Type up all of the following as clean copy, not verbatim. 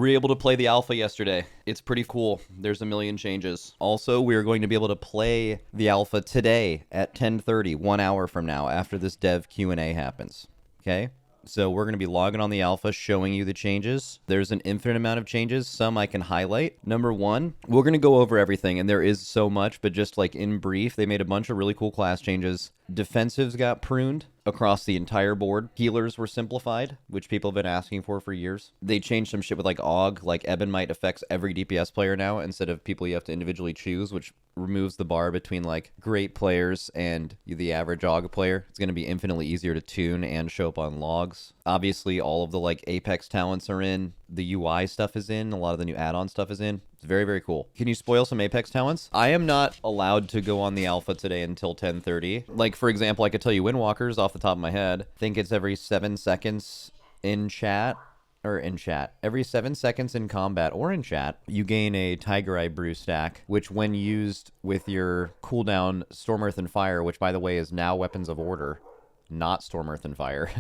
We were able to play the alpha yesterday. It's pretty cool. There's a million changes. Also, we are going to be able to play the alpha today at 10:30, 1 hour from now, after this dev Q&A happens. Okay? So we're going to be logging on the alpha, showing you the changes. There's an infinite amount of changes. Some I can highlight. Number one, we're going to go over everything, and there is so much, but just like in brief, they made a bunch of really cool class changes. Defensives got pruned across the entire board. Healers were simplified, which people have been asking for years. They changed some shit with like AUG, like Ebonmite affects every DPS player now instead of people you have to individually choose, which removes the bar between like great players and the average AUG player. It's going to be infinitely easier to tune and show up on logs. Obviously, all of the like Apex talents are in. The UI stuff is in. A lot of the new add-on stuff is in. It's very, very cool. Can you spoil some Apex talents? I am not allowed to go on the alpha today until 10:30. Like, for example, I could tell you Windwalkers off the top of my head. I think it's every 7 seconds in chat. Every 7 seconds in combat or in chat, you gain a Tiger Eye Brew stack, which when used with your cooldown Storm, Earth, and Fire, which by the way is now Weapons of Order, not Storm, Earth, and Fire.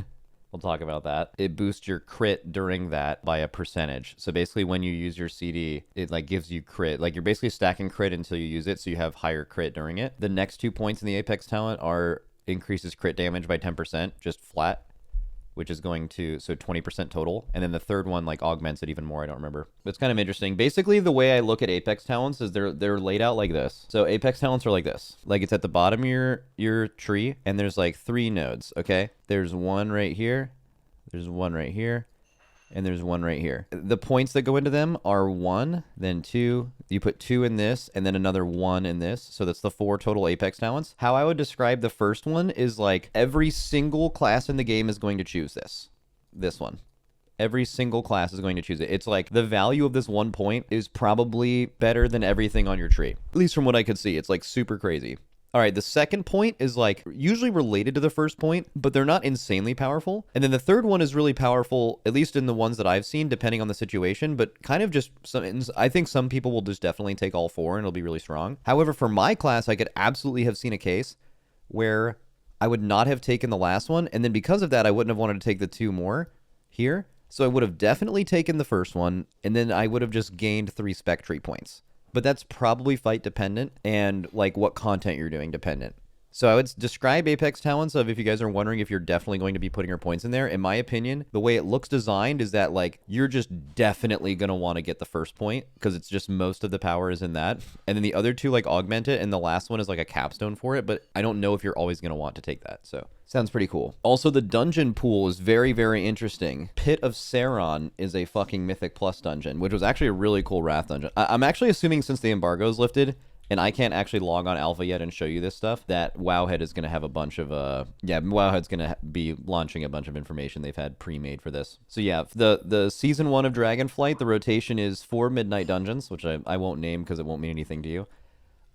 We'll talk about that. It boosts your crit during that by a percentage. So basically when you use your CD, it like gives you crit. Like you're basically stacking crit until you use it, so you have higher crit during it. The next 2 points in the Apex talent are increases crit damage by 10%, just flat, which is going to, so 20% total. And then the third one like augments it even more. I don't remember. But it's kind of interesting. Basically, the way I look at Apex talents is they're laid out like this. So Apex talents are like this. Like it's at the bottom of your tree, and there's like 3 nodes, okay? There's one right here, there's one right here, and there's one right here. The points that go into them are 1, then 2. You put 2 in this, and then another 1 in this. So that's the 4 total Apex talents. How I would describe the first one is like every single class in the game is going to choose this one. Every single class is going to choose it. It's like the value of this 1 point is probably better than everything on your tree. At least from what I could see. It's like super crazy. All right, the second point is like usually related to the first point, but they're not insanely powerful. And then the third one is really powerful, at least in the ones that I've seen, depending on the situation, but kind of just I think some people will just definitely take all 4 and it'll be really strong. However, for my class, I could absolutely have seen a case where I would not have taken the last one. And then because of that, I wouldn't have wanted to take the 2 more here. So I would have definitely taken the first one, and then I would have just gained 3 Spectre points. But that's probably fight dependent and like what content you're doing dependent. So I would describe Apex talents of, if you guys are wondering if you're definitely going to be putting your points in there, in my opinion, the way it looks designed is that like you're just definitely going to want to get the first point because it's just most of the power is in that. And then the other 2 like augment it, and the last one is like a capstone for it, but I don't know if you're always going to want to take that. So sounds pretty cool. Also, the dungeon pool is very, very interesting. Pit of Saron is a fucking Mythic Plus dungeon, which was actually a really cool Wrath dungeon. I'm actually assuming since the embargo is lifted, and I can't actually log on alpha yet and show you this stuff, that Wowhead is going to have a bunch of, Wowhead's going to be launching a bunch of information they've had pre-made for this. So yeah, the Season 1 of Dragonflight, the rotation is 4 Midnight Dungeons, which I won't name because it won't mean anything to you.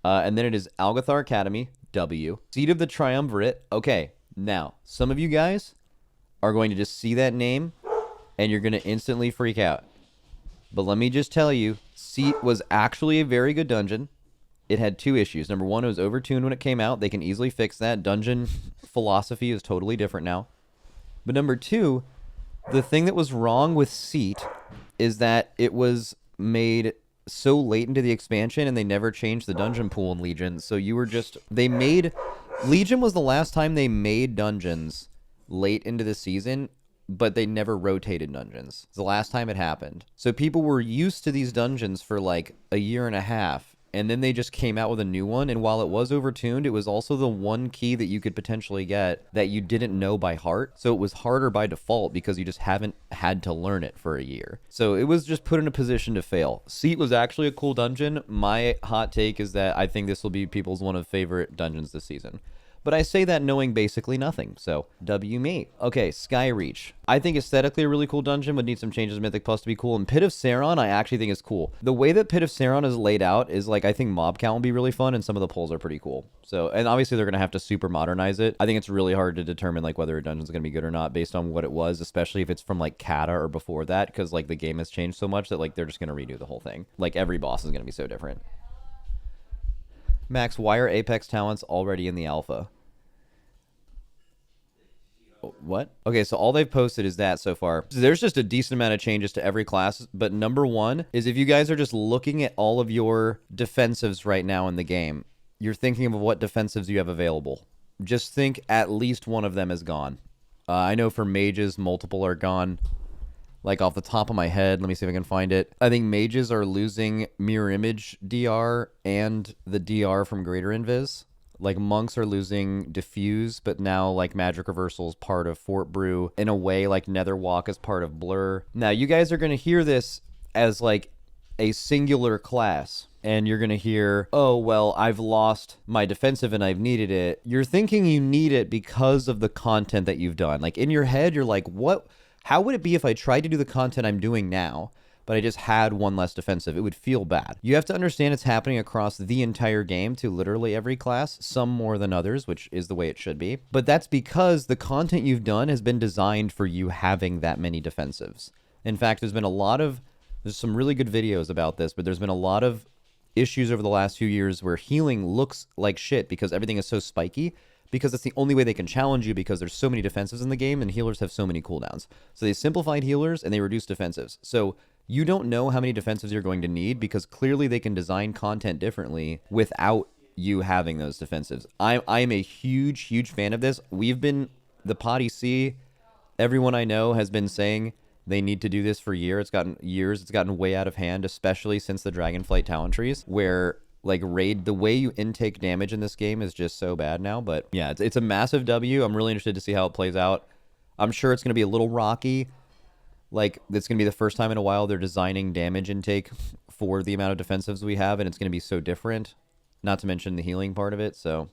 And then it is Algathar Academy, W. Seed of the Triumvirate. Okay, now, some of you guys are going to just see that name, and you're going to instantly freak out. But let me just tell you, Seat was actually a very good dungeon. It had 2 issues. Number 1, it was overtuned when it came out. They can easily fix that. Dungeon philosophy is totally different now. But number 2, the thing that was wrong with Seat is that it was made so late into the expansion, and they never changed the dungeon pool in Legion. So you were just... Legion was the last time they made dungeons late into the season, but they never rotated dungeons. It's the last time it happened. So people were used to these dungeons for like a year and a half. And then they just came out with a new one, and while it was overtuned, it was also the one key that you could potentially get that you didn't know by heart. So it was harder by default because you just haven't had to learn it for a year. So it was just put in a position to fail. Seat was actually a cool dungeon. My hot take is that I think this will be people's one of favorite dungeons this season. But I say that knowing basically nothing, so W me. Okay, Skyreach. I think aesthetically a really cool dungeon, would need some changes to Mythic Plus to be cool. And Pit of Saron I actually think is cool. The way that Pit of Saron is laid out is like, I think mob count will be really fun, and some of the pulls are pretty cool. So, and obviously they're going to have to super modernize it. I think it's really hard to determine like whether a dungeon's going to be good or not based on what it was, especially if it's from like Kata or before that, because like the game has changed so much that like they're just going to redo the whole thing. Like every boss is going to be so different. Max, why are Apex talents already in the alpha? What? Okay, so all they've posted is that so far. So there's just a decent amount of changes to every class, but number one is if you guys are just looking at all of your defensives right now in the game, you're thinking of what defensives you have available. Just think at least one of them is gone. I know for mages, multiple are gone. Like off the top of my head, let me see if I can find it. I think mages are losing mirror image DR and the DR from Greater Invis. Like monks are losing diffuse, but now like magic reversal is part of Fort Brew. In a way, like nether walk is part of blur. Now you guys are going to hear this as like a singular class, and you're going to hear, oh, well, I've lost my defensive and I've needed it. You're thinking you need it because of the content that you've done. Like in your head, you're like, what? How would it be if I tried to do the content I'm doing now, but I just had one less defensive? It would feel bad. You have to understand it's happening across the entire game to literally every class, some more than others, which is the way it should be. But that's because the content you've done has been designed for you having that many defensives. In fact, there's some really good videos about this, but there's been a lot of issues over the last few years where healing looks like shit because everything is so spiky, because it's the only way they can challenge you because there's so many defensives in the game and healers have so many cooldowns. So they simplified healers and they reduced defensives. So you don't know how many defensives you're going to need because clearly they can design content differently without you having those defensives. I am a huge, huge fan of this. The Potty C, everyone I know has been saying they need to do this for years. It's gotten way out of hand, especially since the Dragonflight talent trees, where like the way you intake damage in this game is just so bad now. But yeah, it's a massive W. I'm really interested to see how it plays out. I'm sure it's going to be a little rocky. Like, it's going to be the first time in a while they're designing damage intake for the amount of defensives we have, and it's going to be so different, not to mention the healing part of it. So